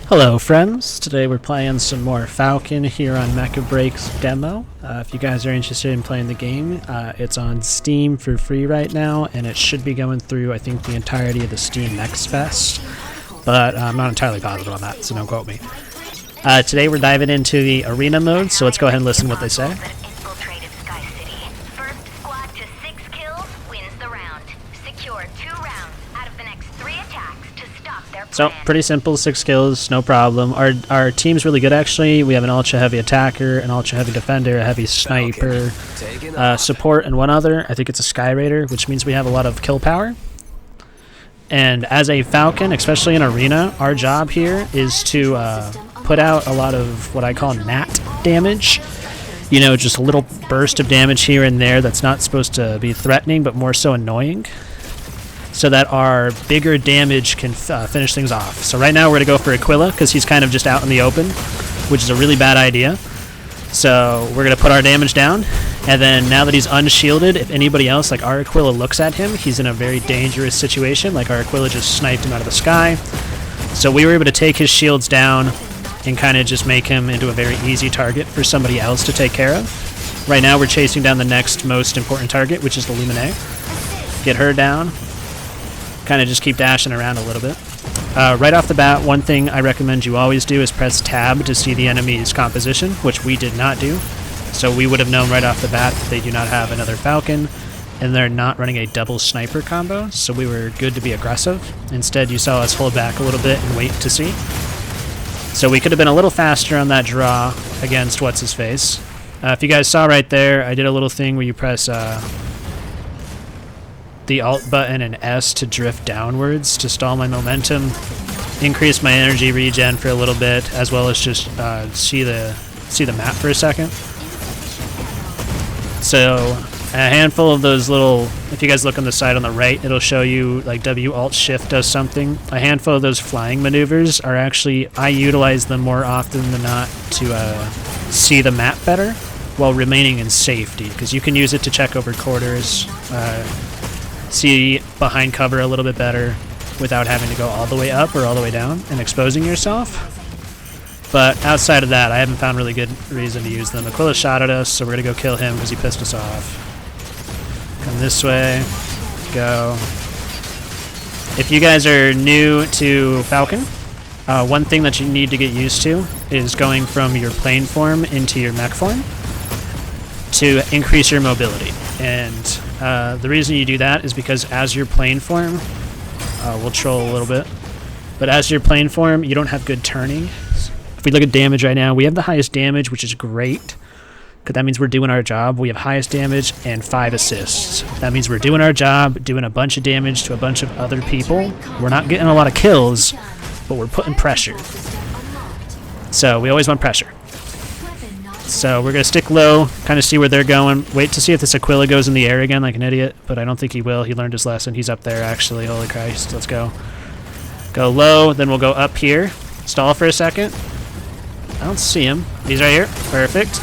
Hello friends, today we're playing some more Falcon here on Mecha Break's demo. If you guys are interested in playing the game, it's on Steam for free right now, and it should be going through, I think, the entirety of the Steam Next Fest, but I'm not entirely positive on that, so don't quote me. Today we're diving into the arena mode, so let's go ahead and listen to what they say. So, pretty simple, 6 kills, no problem. Our team's really good, actually. We have an ultra-heavy attacker, an ultra-heavy defender, a heavy sniper, support, and one other. I think it's a Sky Raider, which means we have a lot of kill power. And as a Falcon, especially in Arena, our job here is to put out a lot of what I call nat damage. You know, just a little burst of damage here and there that's not supposed to be threatening, but more so annoying, so that our bigger damage can finish things off. So right now we're going to go for Aquila, because he's kind of just out in the open, which is a really bad idea. So we're going to put our damage down, and then now that he's unshielded, if anybody else, like our Aquila, looks at him, he's in a very dangerous situation, like our Aquila just sniped him out of the sky. So we were able to take his shields down and kind of just make him into a very easy target for somebody else to take care of. Right now we're chasing down the next most important target, which is the Luminae. Get her down. Kind of just keep dashing around a little bit. Right off the bat, one thing I recommend you always do is press tab to see the enemy's composition, which we did not do. So we would have known right off the bat that they do not have another Falcon, and they're not running a double sniper combo, so we were good to be aggressive. Instead, you saw us hold back a little bit and wait to see. So we could have been a little faster on that draw against what's-his-face. If you guys saw right there, I did a little thing where you press the Alt button and S to drift downwards to stall my momentum, increase my energy regen for a little bit, as well as just see the map for a second. So a handful of those little, if you guys look on the side on the right, it'll show you like W Alt Shift does something. A handful of those flying maneuvers are actually, I utilize them more often than not to see the map better while remaining in safety, because you can use it to check over quarters, see behind cover a little bit better without having to go all the way up or all the way down and exposing yourself. But outside of that, I haven't found really good reason to use them. Aquila shot at us, so we're going to go kill him because he pissed us off. Come this way. Go. If you guys are new to Falcon, one thing that you need to get used to is going from your plane form into your mech form to increase your mobility. And the reason you do that is because as your plane form, we'll troll a little bit, but as your plane form, you don't have good turning. If we look at damage right now, we have the highest damage, which is great, because that means we're doing our job. We have highest damage and 5 assists. That means we're doing our job, doing a bunch of damage to a bunch of other people. We're not getting a lot of kills, but we're putting pressure. So we always want pressure. So we're going to stick low, kind of see where they're going. Wait to see if this Aquila goes in the air again like an idiot, but I don't think he will. He learned his lesson. He's up there, actually. Holy Christ. Let's go. Go low, then we'll go up here. Stall for a second. I don't see him. He's right here. Perfect.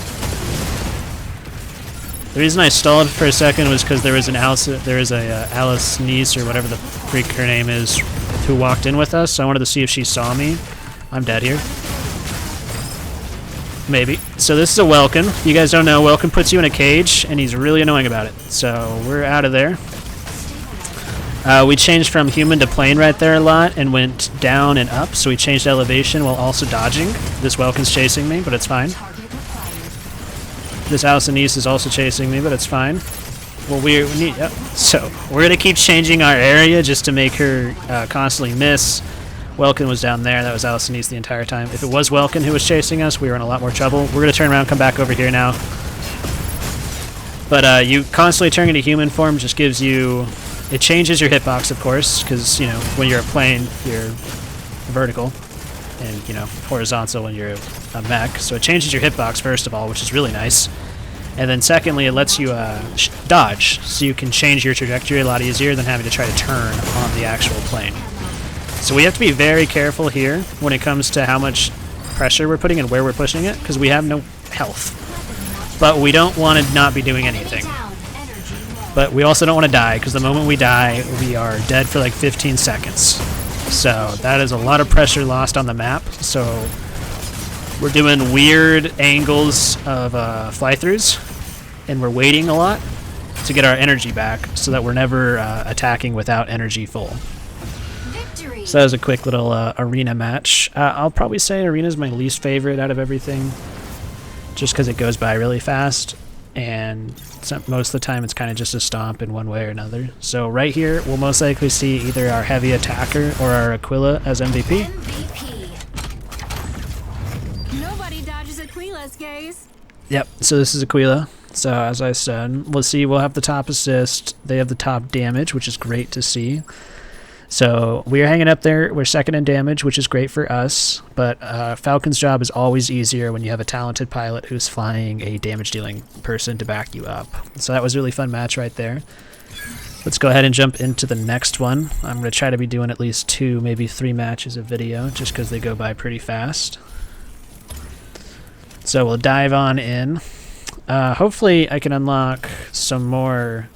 The reason I stalled for a second was because there was Alice Niece, or whatever the freak her name is, who walked in with us. So I wanted to see if she saw me. I'm dead here. Maybe. So this is a Welkin. You guys don't know, Welkin puts you in a cage, and he's really annoying about it. So we're out of there. We changed from human to plane right there a lot, and went down and up, so we changed elevation while also dodging. This Welkin's chasing me, but it's fine. This Alice Niece is also chasing me, but it's fine. Well, we need... Yep. So we're going to keep changing our area just to make her constantly miss. Welkin was down there. That was Alice Niece the entire time. If it was Welkin who was chasing us, we were in a lot more trouble. We're going to turn around, come back over here now. But you constantly turning into human form just gives you... It changes your hitbox, of course, because, you know, when you're a plane, you're vertical, and, you know, horizontal when you're a mech. So it changes your hitbox, first of all, which is really nice. And then secondly, it lets you dodge, so you can change your trajectory a lot easier than having to try to turn on the actual plane. So we have to be very careful here when it comes to how much pressure we're putting and where we're pushing it, because we have no health. But we don't want to not be doing anything. But we also don't want to die, because the moment we die, we are dead for like 15 seconds. So that is a lot of pressure lost on the map. So we're doing weird angles of fly-throughs, and we're waiting a lot to get our energy back so that we're never attacking without energy full. Victory. So that was a quick little arena match. I'll probably say arena is my least favorite out of everything, just because it goes by really fast, and most of the time it's kind of just a stomp in one way or another. So right here, we'll most likely see either our heavy attacker or our Aquila as MVP. Nobody dodges Aquila's gaze. Yep, so this is Aquila. So as I said, we'll have the top assist, they have the top damage, which is great to see. So we are hanging up there, we're second in damage, which is great for us, but Falcon's job is always easier when you have a talented pilot who's flying a damage dealing person to back you up. So that was a really fun match right there. Let's go ahead and jump into the next one. I'm going to try to be doing at least 2, maybe 3 matches of video, just because they go by pretty fast. So we'll dive on in. Hopefully I can unlock some more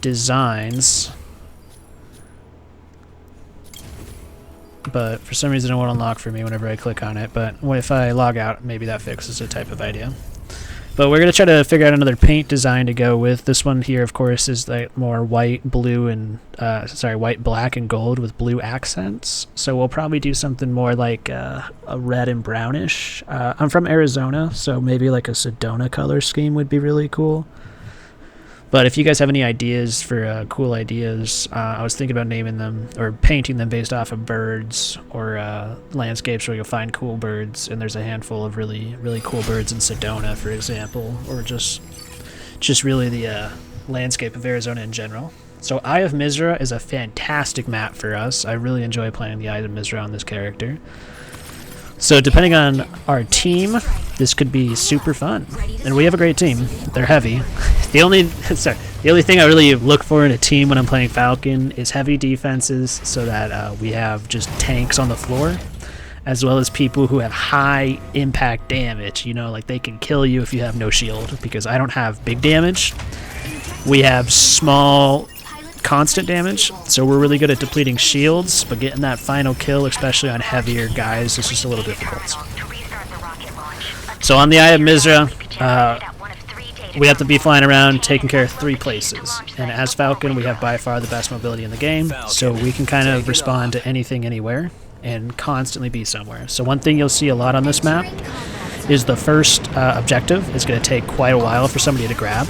designs, but for some reason it won't unlock for me whenever I click on it. But if I log out, maybe that fixes the type of idea. But we're going to try to figure out another paint design to go with. This one here, of course, is like more white, blue, and white, black, and gold with blue accents. So we'll probably do something more like a red and brownish. I'm from Arizona, so maybe like a Sedona color scheme would be really cool. But if you guys have any ideas for cool ideas, I was thinking about naming them or painting them based off of birds or landscapes where you'll find cool birds, and there's a handful of really, really cool birds in Sedona, for example, or just really the landscape of Arizona in general. So Eye of Mizra is a fantastic map for us. I really enjoy playing the Eye of Mizra on this character. So depending on our team, this could be super fun. And we have a great team. They're heavy. The only thing I really look for in a team when I'm playing Falcon is heavy defenses, so that we have just tanks on the floor, as well as people who have high impact damage. You know, like they can kill you if you have no shield, because I don't have big damage. We have small constant damage, so we're really good at depleting shields, but getting that final kill, especially on heavier guys, is just a little difficult. So on the Eye of Mizra, we have to be flying around taking care of 3 places, and as Falcon we have by far the best mobility in the game, so we can kind of respond to anything anywhere and constantly be somewhere. So one thing you'll see a lot on this map is the first objective is going to take quite a while for somebody to grab.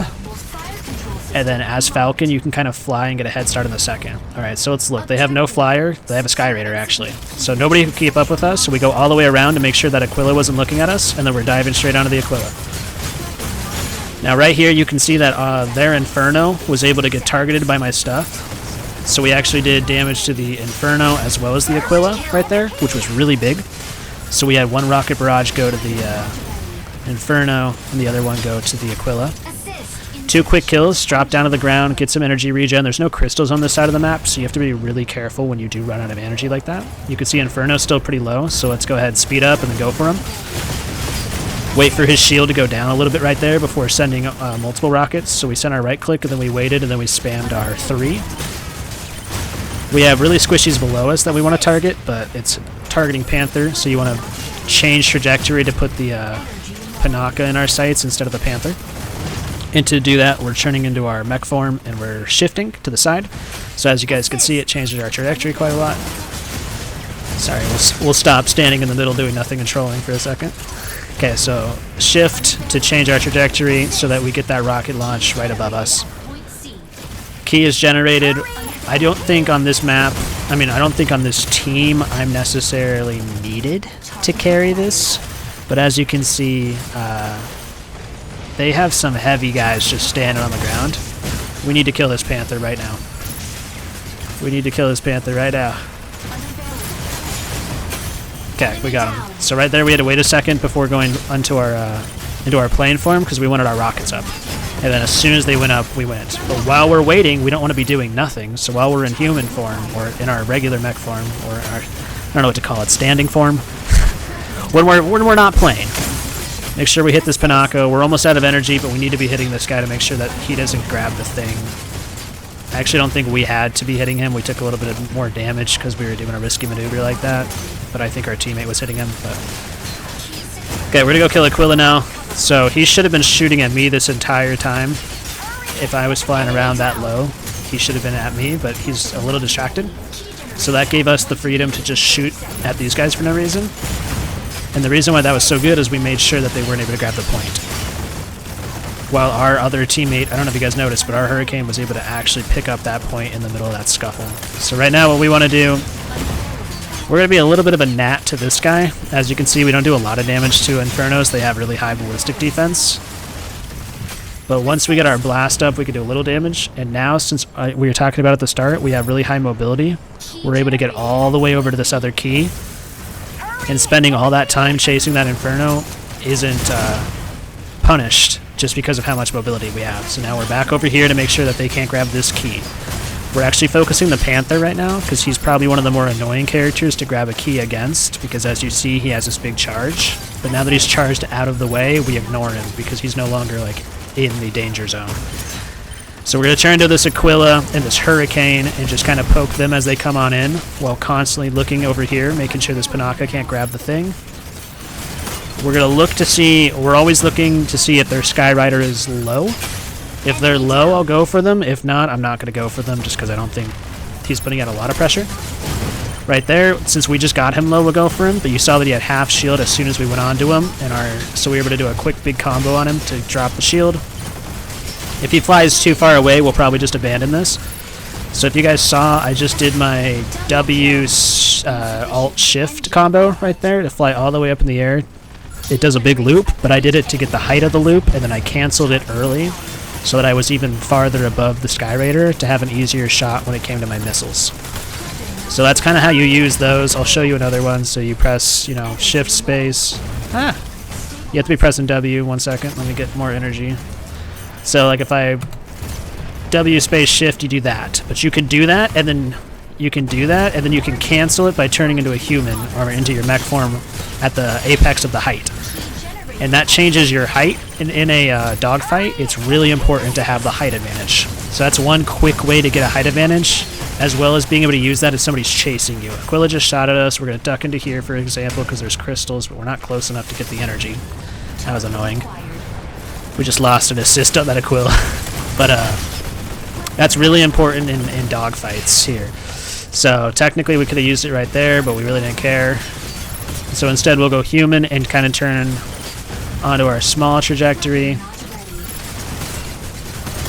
And then as Falcon, you can kind of fly and get a head start in the second. Alright, so let's look. They have no flyer. They have a Sky Raider, actually. So nobody can keep up with us, so we go all the way around to make sure that Aquila wasn't looking at us, and then we're diving straight onto the Aquila. Now right here, you can see that their Inferno was able to get targeted by my stuff. So we actually did damage to the Inferno as well as the Aquila right there, which was really big. So we had one rocket barrage go to the Inferno, and the other one go to the Aquila. 2 quick kills, drop down to the ground, get some energy regen. There's no crystals on this side of the map, so you have to be really careful when you do run out of energy like that. You can see Inferno's still pretty low, so let's go ahead and speed up and then go for him. Wait for his shield to go down a little bit right there before sending multiple rockets. So we sent our right click, and then we waited, and then we spammed our 3. We have really squishies below us that we want to target, but it's targeting Panther, so you want to change trajectory to put the Panaka in our sights instead of the Panther. And to do that, we're turning into our mech form, and we're shifting to the side. So as you guys can see, it changes our trajectory quite a lot. Sorry, we'll stop standing in the middle doing nothing and trolling for a second. Okay, so shift to change our trajectory so that we get that rocket launch right above us. Key is generated. I don't think on this map, I don't think on this team I'm necessarily needed to carry this. But as you can see, they have some heavy guys just standing on the ground. We need to kill this Panther right now. We need to kill this Panther right now. Okay, we got him. So right there we had to wait a second before going into our plane form because we wanted our rockets up. And then as soon as they went up, we went. But while we're waiting, we don't want to be doing nothing. So while we're in human form, or in our regular mech form, or our, I don't know what to call it, standing form, when we're not playing, make sure we hit this Panako. We're almost out of energy, but we need to be hitting this guy to make sure that he doesn't grab the thing. I actually don't think we had to be hitting him. We took a little bit of more damage because we were doing a risky maneuver like that. But I think our teammate was hitting him. But okay, we're gonna go kill Aquila now. So he should have been shooting at me this entire time. If I was flying around that low, he should have been at me, but he's a little distracted. So that gave us the freedom to just shoot at these guys for no reason. And the reason why that was so good is we made sure that they weren't able to grab the point. While our other teammate, I don't know if you guys noticed, but our Hurricane was able to actually pick up that point in the middle of that scuffle. So right now what we want to do, we're going to be a little bit of a gnat to this guy. As you can see, we don't do a lot of damage to Infernos. They have really high ballistic defense. But once we get our blast up, we can do a little damage. And now, since we were talking about at the start, we have really high mobility. We're able to get all the way over to this other key. And spending all that time chasing that Inferno isn't punished just because of how much mobility we have. So now we're back over here to make sure that they can't grab this key. We're actually focusing the Panther right now because he's probably one of the more annoying characters to grab a key against, because as you see, he has this big charge. But now that he's charged out of the way, we ignore him because he's no longer like in the danger zone. So we're going to turn to this Aquila and this Hurricane and just kind of poke them as they come on in, while constantly looking over here, making sure this Panaka can't grab the thing. We're going to look to see, we're always looking to see if their Skyrider is low. If they're low, I'll go for them. If not, I'm not going to go for them just because I don't think he's putting out a lot of pressure. Right there, since we just got him low, we'll go for him, but you saw that he had half shield as soon as we went on to him, and so we were able to do a quick big combo on him to drop the shield. If he flies too far away, we'll probably just abandon this. So if you guys saw, I just did my W Alt-Shift combo right there to fly all the way up in the air. It does a big loop, but I did it to get the height of the loop, and then I canceled it early so that I was even farther above the Skyraider to have an easier shot when it came to my missiles. So that's kind of how you use those. I'll show you another one. So you press, shift space. You have to be pressing W. 1 second. Let me get more energy. So like if I W space shift, you do that. But you can do that, and then you can do that, and then you can cancel it by turning into a human or into your mech form at the apex of the height. And that changes your height. In a dogfight, it's really important to have the height advantage. So that's one quick way to get a height advantage, as well as being able to use that if somebody's chasing you. Aquila just shot at us. We're going to duck into here, for example, because there's crystals, but we're not close enough to get the energy. That was annoying. We just lost an assist on that Aquila. But that's really important in dogfights here. So technically we could have used it right there, but we really didn't care. So instead we'll go human and kind of turn onto our small trajectory.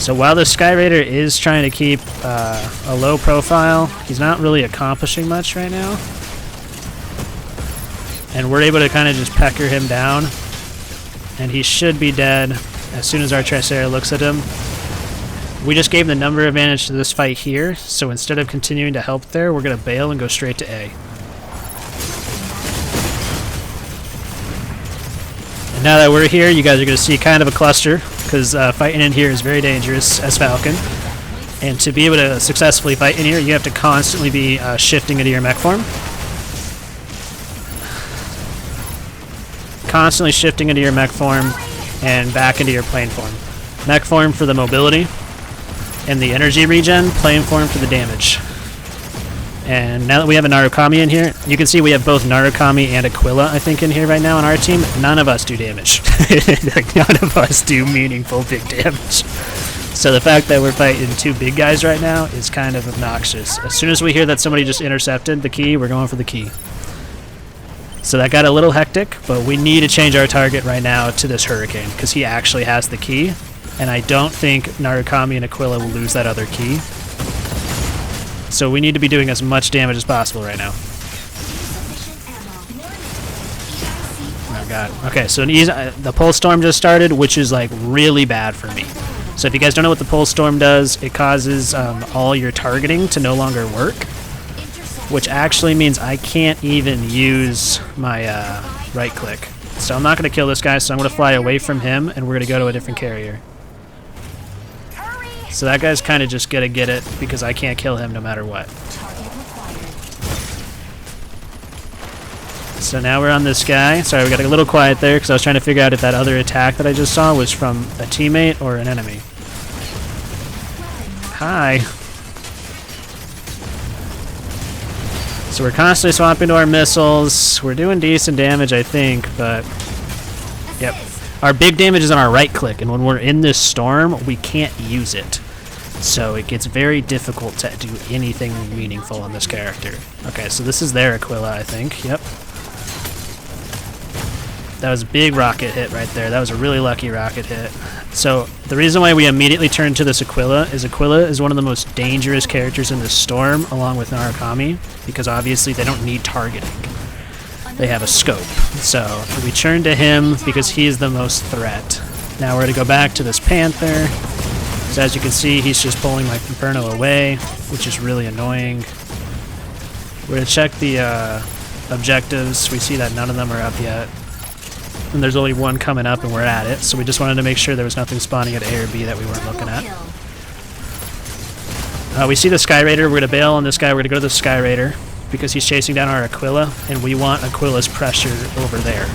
So while the Skyraider is trying to keep a low profile, he's not really accomplishing much right now. And we're able to kind of just pecker him down. And he should be dead as soon as our Tricera looks at him. We just gave the number advantage to this fight here, so instead of continuing to help there, we're going to bail and go straight to A. And now that we're here, you guys are going to see kind of a cluster, because fighting in here is very dangerous as Falcon. And to be able to successfully fight in here, you have to constantly be shifting into your mech form. Constantly shifting into your mech form and back into your plane form. Mech form for the mobility and the energy regen, plane form for the damage. And now that we have a Narukami in here, you can see we have both Narukami and Aquila, I think, in here right now on our team. None of us do damage. Like, none of us do meaningful big damage. So the fact that we're fighting two big guys right now is kind of obnoxious. As soon as we hear that somebody just intercepted the key, we're going for the key. So that got a little hectic, but we need to change our target right now to this Hurricane, because he actually has the key. And I don't think Narukami and Aquila will lose that other key. So we need to be doing as much damage as possible right now. Oh god. Okay, so the Pulse Storm just started, which is like really bad for me. So if you guys don't know what the Pulse Storm does, it causes all your targeting to no longer work, which actually means I can't even use my right click. So I'm not going to kill this guy, so I'm going to fly away from him, and we're going to go to a different carrier. So that guy's kind of just going to get it because I can't kill him no matter what. So now we're on this guy. Sorry, we got a little quiet there because I was trying to figure out if that other attack that I just saw was from a teammate or an enemy. Hi. So we're constantly swapping to our missiles. We're doing decent damage, I think, but yep. Our big damage is on our right click, and when we're in this storm, we can't use it. So it gets very difficult to do anything meaningful on this character. Okay, so this is their Aquila, I think. Yep. That was a big rocket hit right there. That was a really lucky rocket hit. So the reason why we immediately turned to this Aquila is one of the most dangerous characters in this storm, along with Narukami, because obviously they don't need targeting. They have a scope. So we turned to him because he is the most threat. Now we're going to go back to this Panther. So as you can see, he's just pulling my Inferno away, which is really annoying. We're going to check the objectives. We see that none of them are up yet. And there's only one coming up and we're at it, so we just wanted to make sure there was nothing spawning at A or B that we weren't looking at. We see the Sky Raider. We're going to bail on this guy. We're going to go to the Sky Raider because he's chasing down our Aquila, and we want Aquila's pressure over there.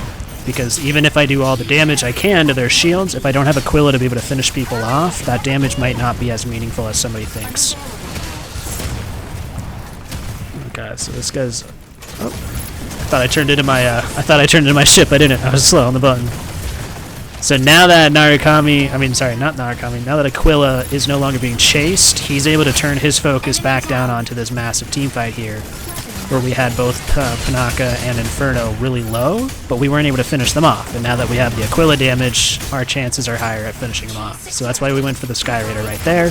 Because even if I do all the damage I can to their shields, if I don't have Aquila to be able to finish people off, that damage might not be as meaningful as somebody thinks. Okay, so this guy's... Oh. I thought I turned into my ship. I didn't. I was slow on the button. So now that now that Aquila is no longer being chased, he's able to turn his focus back down onto this massive team fight here, where we had both Panaka and Inferno really low, but we weren't able to finish them off. And now that we have the Aquila damage, our chances are higher at finishing them off. So that's why we went for the Sky Raider right there.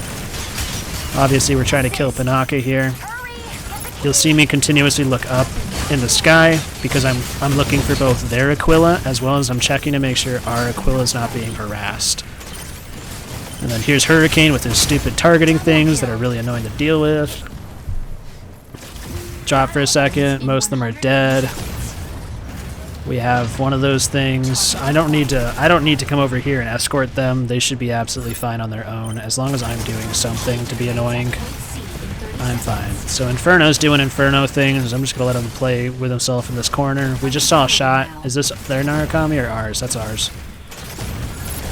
Obviously, we're trying to kill Panaka here. You'll see me continuously look up in the sky because I'm looking for both their Aquila as well as I'm checking to make sure our Aquila is not being harassed. And then here's Hurricane with his stupid targeting things that are really annoying to deal with. Drop for a second. Most of them are dead. We have one of those things. I don't need to come over here and escort them. They should be absolutely fine on their own. As long as I'm doing something to be annoying, I'm fine. So Inferno's doing Inferno things. I'm just going to let him play with himself in this corner. We just saw a shot. Is this their Narukami or ours? That's ours.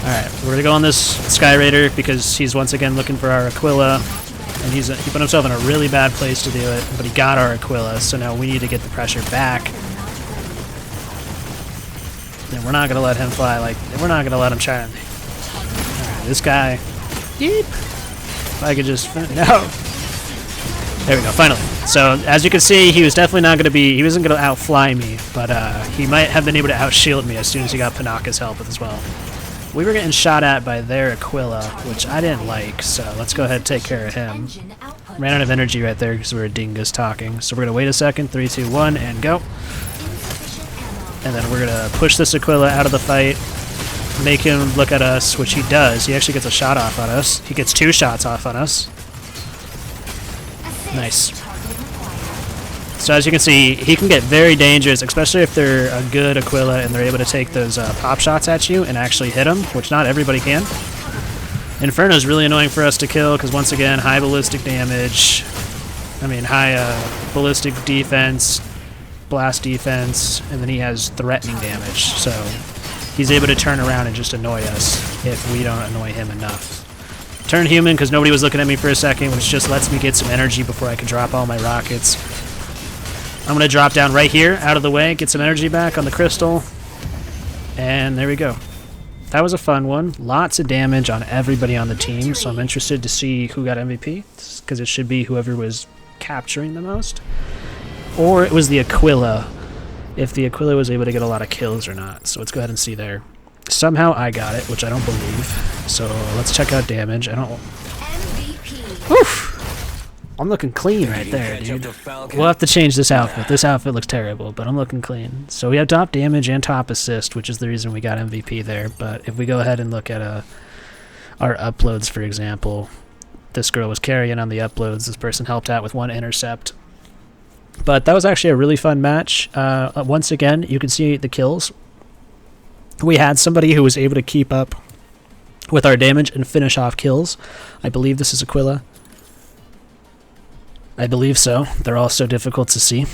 Alright, we're going to go on this Sky Raider because he's once again looking for our Aquila. And he put himself in a really bad place to do it, but he got our Aquila, so now we need to get the pressure back. And we're not going to let him fly, we're not going to let him try. Alright, this guy. Yeep. If I could just... No! There we go, finally. So, as you can see, he was definitely not going to be... He wasn't going to outfly me, but he might have been able to outshield me as soon as he got Panaka's help as well. We were getting shot at by their Aquila, which I didn't like, so let's go ahead and take care of him. Ran out of energy right there because we were dingus talking. So we're going to wait a second, 3, 2, 1, and go. And then we're going to push this Aquila out of the fight, make him look at us, which he does. He actually gets a shot off on us. He gets 2 shots off on us. Nice. So as you can see, he can get very dangerous, especially if they're a good Aquila and they're able to take those pop shots at you and actually hit them, which not everybody can. Inferno is really annoying for us to kill because, once again, high ballistic damage. High ballistic defense, blast defense, and then he has threatening damage. So he's able to turn around and just annoy us if we don't annoy him enough. Turn human because nobody was looking at me for a second, which just lets me get some energy before I can drop all my rockets. I'm going to drop down right here, out of the way, get some energy back on the crystal. And there we go. That was a fun one. Lots of damage on everybody on the team, so I'm interested to see who got MVP, because it should be whoever was capturing the most. Or it was the Aquila, if the Aquila was able to get a lot of kills or not. So let's go ahead and see there. Somehow I got it, which I don't believe. So let's check out damage. I don't... Woof! I'm looking clean right there, dude. We'll have to change this outfit. This outfit looks terrible, but I'm looking clean. So we have top damage and top assist, which is the reason we got MVP there. But if we go ahead and look at our uploads, for example, this girl was carrying on the uploads. This person helped out with 1 intercept. But that was actually a really fun match. Once again, you can see the kills. We had somebody who was able to keep up with our damage and finish off kills. I believe this is Aquila. I believe so. They're all so difficult to see.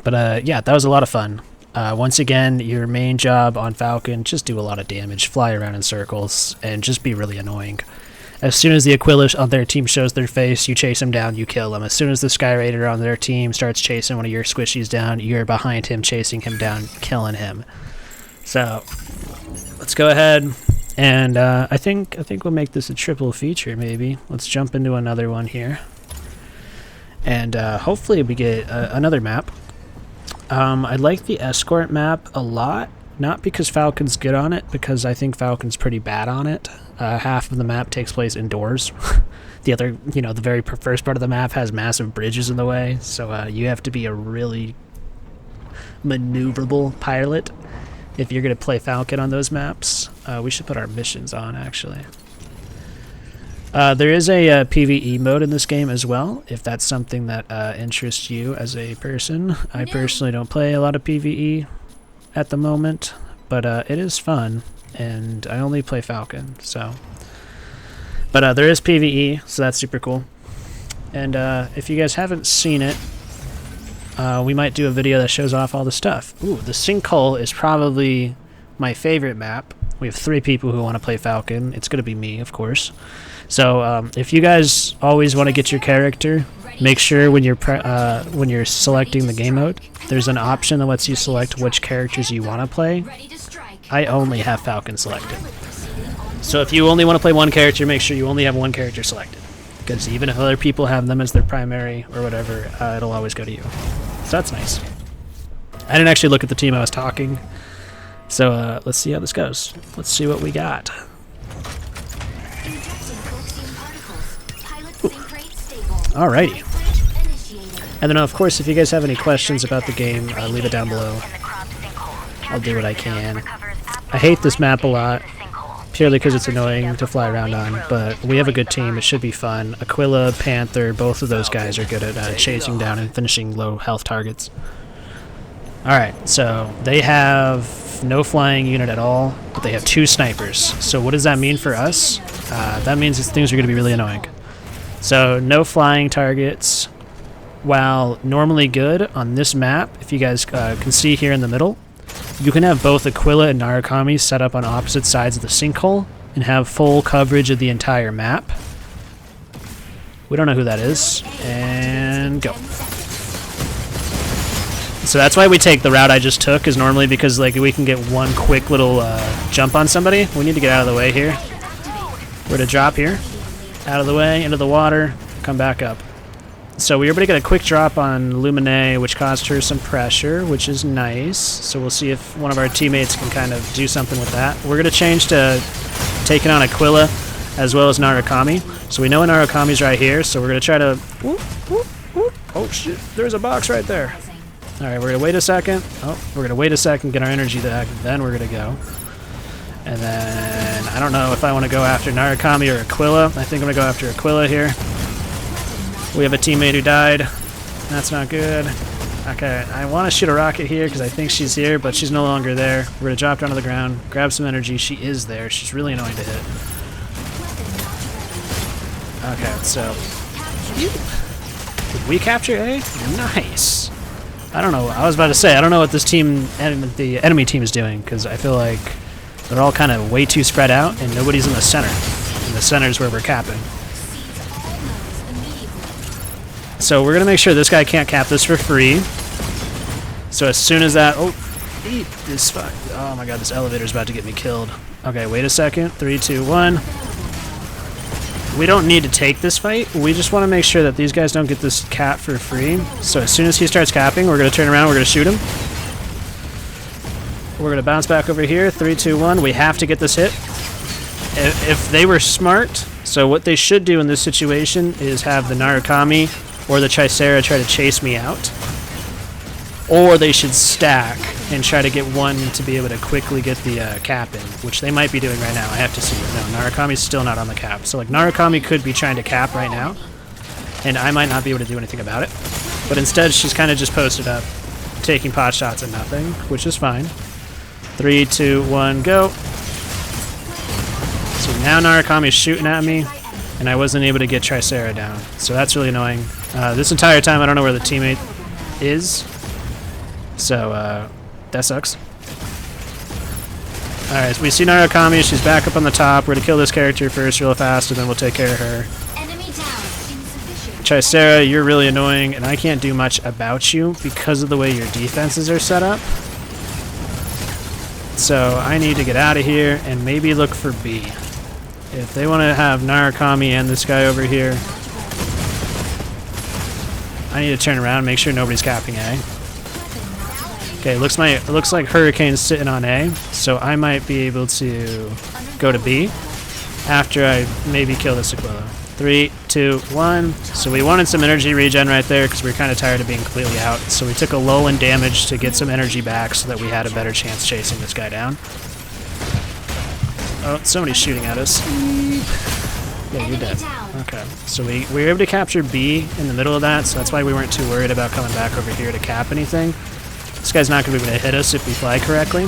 But yeah, that was a lot of fun. Once again, your main job on Falcon, just do a lot of damage, fly around in circles, and just be really annoying. As soon as the Aquila on their team shows their face, you chase him down, you kill him. As soon as the Sky Raider on their team starts chasing one of your squishies down, you're behind him, chasing him down, killing him. So, let's go ahead, and I think we'll make this a triple feature, maybe. Let's jump into another one here. And hopefully we get another map. I like the Escort map a lot. Not because Falcon's good on it, because I think Falcon's pretty bad on it. Half of the map takes place indoors. The other, the very first part of the map has massive bridges in the way, so you have to be a really maneuverable pilot if you're going to play Falcon on those maps. We should put our missions on, actually. There is a PvE mode in this game as well, if that's something that interests you as a person. I personally don't play a lot of PvE at the moment, but it is fun, and I only play Falcon, so. But there is PvE, so that's super cool. And if you guys haven't seen it, we might do a video that shows off all the stuff. Ooh, the Sinkhole is probably my favorite map. We have 3 people who want to play Falcon. It's going to be me, of course. So if you guys always want to get your character, make sure when you're selecting the game mode, there's an option that lets you select which characters you want to play. I only have Falcon selected. So if you only want to play one character, make sure you only have one character selected. Because even if other people have them as their primary or whatever, it'll always go to you. So that's nice. I didn't actually look at the team I was talking. So let's see how this goes. Let's see what we got. Alrighty. And then of course if you guys have any questions about the game, leave it down below. I'll do what I can. I hate this map a lot, purely because it's annoying to fly around on, but we have a good team, it should be fun. Aquila, Panther, both of those guys are good at chasing down and finishing low health targets. Alright, so they have no flying unit at all, but they have 2 snipers. So what does that mean for us? That means these things are going to be really annoying. So no flying targets. While normally good on this map, if you guys can see here in the middle, you can have both Aquila and Narukami set up on opposite sides of the sinkhole and have full coverage of the entire map. We don't know who that is. And go. So that's why we take the route I just took, is normally because like we can get one quick little jump on somebody. We need to get out of the way here. We're to drop here. Out of the way, into the water, come back up. So we were able to get a quick drop on Lumine, which caused her some pressure, which is nice. So we'll see if one of our teammates can kind of do something with that. We're going to change to taking on Aquila as well as Narukami. So we know Narukami's right here, so we're going to try to... Whoop, whoop, whoop. Oh shit, there's a box right there. Alright, we're going to wait a second. Oh, we're going to wait a second, get our energy back, then we're going to go. And then, I don't know if I want to go after Narukami or Aquila. I think I'm going to go after Aquila here. We have a teammate who died. That's not good. Okay, I want to shoot a rocket here because I think she's here, but she's no longer there. We're going to drop down to the ground, grab some energy. She is there. She's really annoying to hit. Okay, so... Did we capture A? Nice! I don't know. I was about to say, I don't know what this team, the enemy team is doing, because I feel like they're all kind of way too spread out, and nobody's in the center. And the center is where we're capping. So we're going to make sure this guy can't cap this for free. So as soon as that... Oh, this spot. Oh my god, this elevator's about to get me killed. Okay, wait a second. 3, 2, 1. We don't need to take this fight. We just want to make sure that these guys don't get this cap for free. So as soon as he starts capping, we're going to turn around, we're going to shoot him. We're going to bounce back over here. 3, 2, 1. We have to get this hit. If they were smart, so what they should do in this situation is have the Narukami or the Tricera try to chase me out. Or they should stack and try to get one to be able to quickly get the cap in, which they might be doing right now. I have to see. No, Narukami's still not on the cap. So like Narukami could be trying to cap right now, and I might not be able to do anything about it. But instead, she's kind of just posted up, taking pot shots and nothing, which is fine. 3, 2, 1, go. So now Narukami's shooting at me, and I wasn't able to get Tricera down. So that's really annoying. This entire time, I don't know where the teammate is. So, that sucks. Alright, so we see Narukami. She's back up on the top. We're going to kill this character first real fast, and then we'll take care of her. Enemy down. Insufficient. Tricera, you're really annoying, and I can't do much about you because of the way your defenses are set up. So I need to get out of here and maybe look for B. If they want to have Narukami and this guy over here, I need to turn around and make sure nobody's capping A. Okay, it looks like Hurricane's sitting on A, so I might be able to go to B after I maybe kill this Aquila. 3, 2, 1. So we wanted some energy regen right there because we were kind of tired of being completely out. So we took a lull in damage to get some energy back so that we had a better chance chasing this guy down. Oh, somebody's shooting at us. Yeah, you're dead. Okay, so we were able to capture B in the middle of that, so that's why we weren't too worried about coming back over here to cap anything. This guy's not going to be able to hit us if we fly correctly.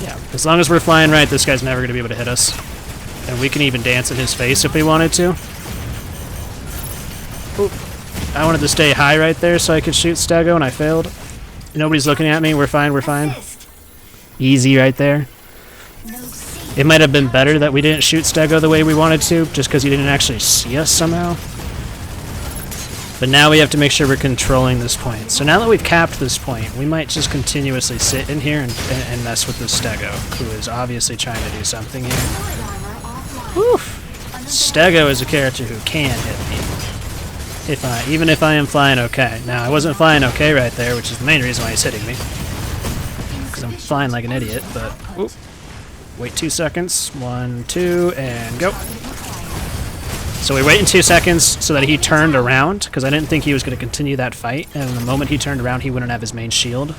Yeah, as long as we're flying right, this guy's never going to be able to hit us. And we can even dance in his face if we wanted to. Oop. I wanted to stay high right there so I could shoot Stego, and I failed. Nobody's looking at me. We're fine, we're fine. Easy right there. It might have been better that we didn't shoot Stego the way we wanted to, just because he didn't actually see us somehow. But now we have to make sure we're controlling this point. So now that we've capped this point, we might just continuously sit in here and mess with this Stego, who is obviously trying to do something here. Oof. Stego is a character who can hit me, even if I am flying okay. Now, I wasn't flying okay right there, which is the main reason why he's hitting me. Because I'm flying like an idiot, but... Oop. Wait 2 seconds. 1, 2, and go. So we waited 2 seconds so that he turned around, because I didn't think he was going to continue that fight, and the moment he turned around, he wouldn't have his main shield.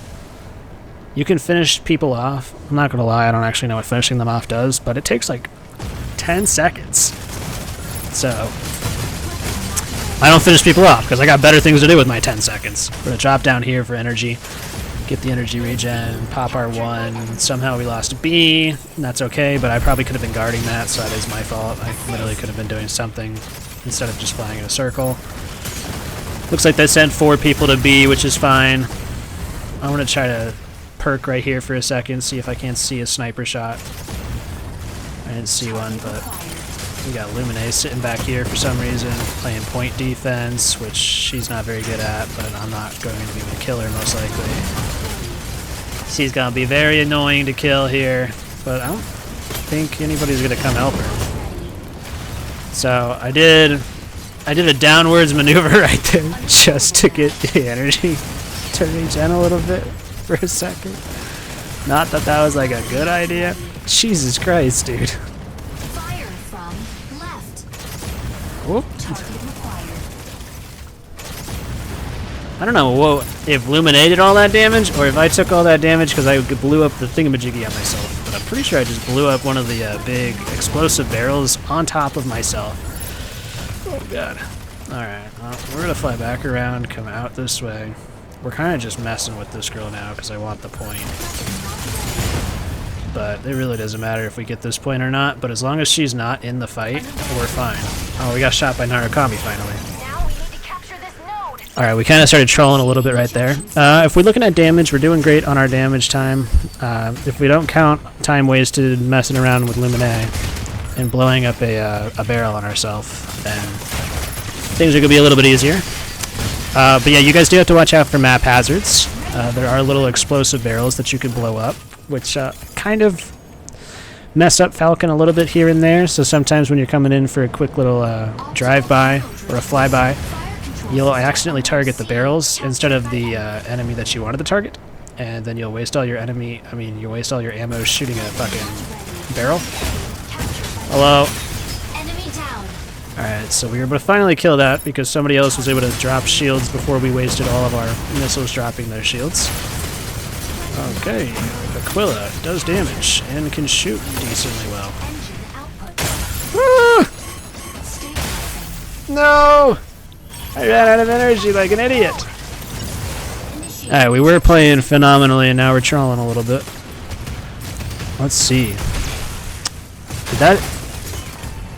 You can finish people off. I'm not going to lie, I don't actually know what finishing them off does, but it takes like 10 seconds. So I don't finish people off, because I got better things to do with my 10 seconds. We're going to drop down here for energy. Get the energy regen, pop our 1. Somehow we lost B, and that's okay, but I probably could have been guarding that, so that is my fault. I literally could have been doing something instead of just flying in a circle. Looks like they sent 4 people to B, which is fine. I want to try to perk right here for a second, see if I can't see a sniper shot. I didn't see one, but we got Lumine sitting back here for some reason, playing point defense, which she's not very good at, but I'm not going to be able to kill her most likely. She's going to be very annoying to kill here, but I don't think anybody's going to come help her. So I did a downwards maneuver right there just to get the energy to regen a little bit for a second. Not that that was like a good idea. Jesus Christ, dude. Fire from left. Whoop. Target required. I don't know if Lumine did all that damage, or if I took all that damage because I blew up the thingamajiggy on myself. But I'm pretty sure I just blew up one of the big explosive barrels on top of myself. Oh god. Alright, well, we're going to fly back around, come out this way. We're kind of just messing with this girl now because I want the point. But it really doesn't matter if we get this point or not, but as long as she's not in the fight, we're fine. Oh, we got shot by Narukami finally. Alright, we kind of started trolling a little bit right there. If we're looking at damage, we're doing great on our damage time. If we don't count time wasted messing around with Lumine and blowing up a barrel on ourselves, then things are going to be a little bit easier. But yeah, you guys do have to watch out for map hazards. There are little explosive barrels that you can blow up, which kind of mess up Falcon a little bit here and there. So sometimes when you're coming in for a quick little drive-by or a flyby, you'll accidentally target the barrels instead of the enemy that you wanted to target, and then you'll waste all your you'll waste all your ammo shooting a fucking barrel. Hello. Alright, so we were able to finally kill that because somebody else was able to drop shields before we wasted all of our missiles dropping their shields. Okay, Aquila does damage and can shoot decently well. Ah! No! I ran out of energy like an idiot. Alright, we were playing phenomenally and now we're trolling a little bit. Let's see.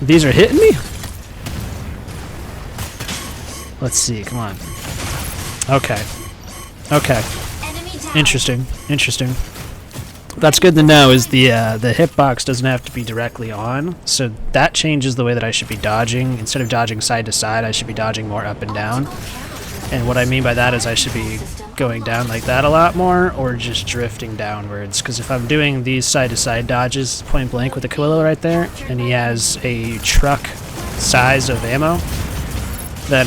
These are hitting me? Let's see, come on. Okay. Okay. Interesting. Interesting. that's good to know is the hitbox doesn't have to be directly on, so that changes the way that I should be dodging. Instead of dodging side to side, I should be dodging more up and down. And what I mean by that is I should be going down like that a lot more, or just drifting downwards. Because if I'm doing these side to side dodges point blank with the Coelho right there, and he has a truck size of ammo, then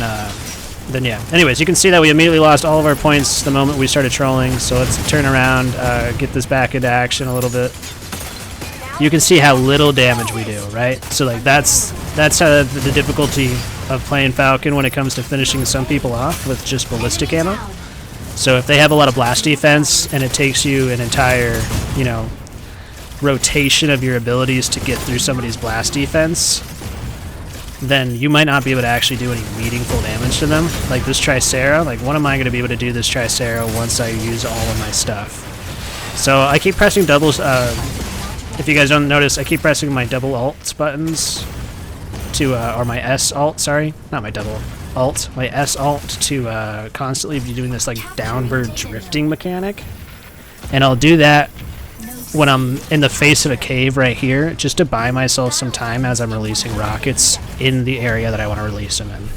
yeah. Anyways, you can see that we immediately lost all of our points the moment we started trolling, so let's turn around, get this back into action a little bit. You can see how little damage we do, right? So like that's the difficulty of playing Falcon when it comes to finishing some people off with just ballistic ammo. So if they have a lot of blast defense and it takes you an entire, you know, rotation of your abilities to get through somebody's blast defense, then you might not be able to actually do any meaningful damage to them. Like this Tricera, like when am I going to be able to do this Tricera once I use all of my stuff? So I keep pressing doubles, if you guys don't notice, I keep pressing my double alt buttons to, or my S alt, sorry, not my double alt, my S alt to constantly be doing this like downward drifting mechanic. And I'll do that when I'm in the face of a cave right here, just to buy myself some time as I'm releasing rockets in the area that I want to release them in.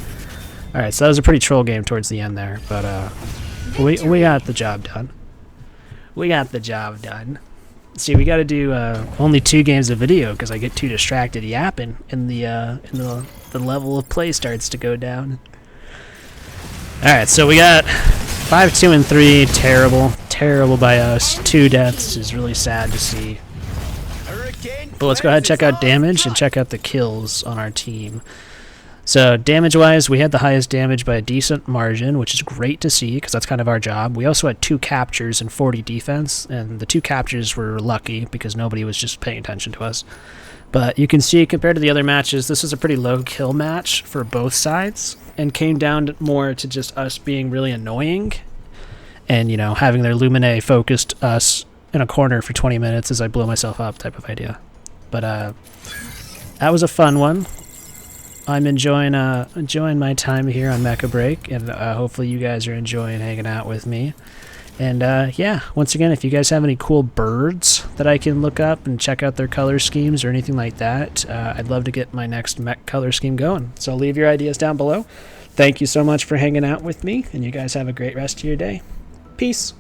Alright, so that was a pretty troll game towards the end there, but we got the job done. We got the job done. See, we got to do only 2 games of video because I get too distracted yapping, and the level of play starts to go down. All right, so we got 5, 2, and 3. Terrible by us. 2 deaths is really sad to see. But let's go ahead and check out damage and check out the kills on our team. So damage-wise, we had the highest damage by a decent margin, which is great to see because that's kind of our job. We also had 2 captures and 40 defense, and the 2 captures were lucky because nobody was just paying attention to us. But you can see compared to the other matches, this is a pretty low kill match for both sides, and came down more to just us being really annoying and, you know, having their Lumine focused us in a corner for 20 minutes as I blow myself up type of idea. But that was a fun one. I'm enjoying my time here on Mecha Break, and hopefully you guys are enjoying hanging out with me. And yeah, once again, if you guys have any cool birds that I can look up and check out their color schemes or anything like that, I'd love to get my next mech color scheme going. So leave your ideas down below. Thank you so much for hanging out with me, and you guys have a great rest of your day. Peace.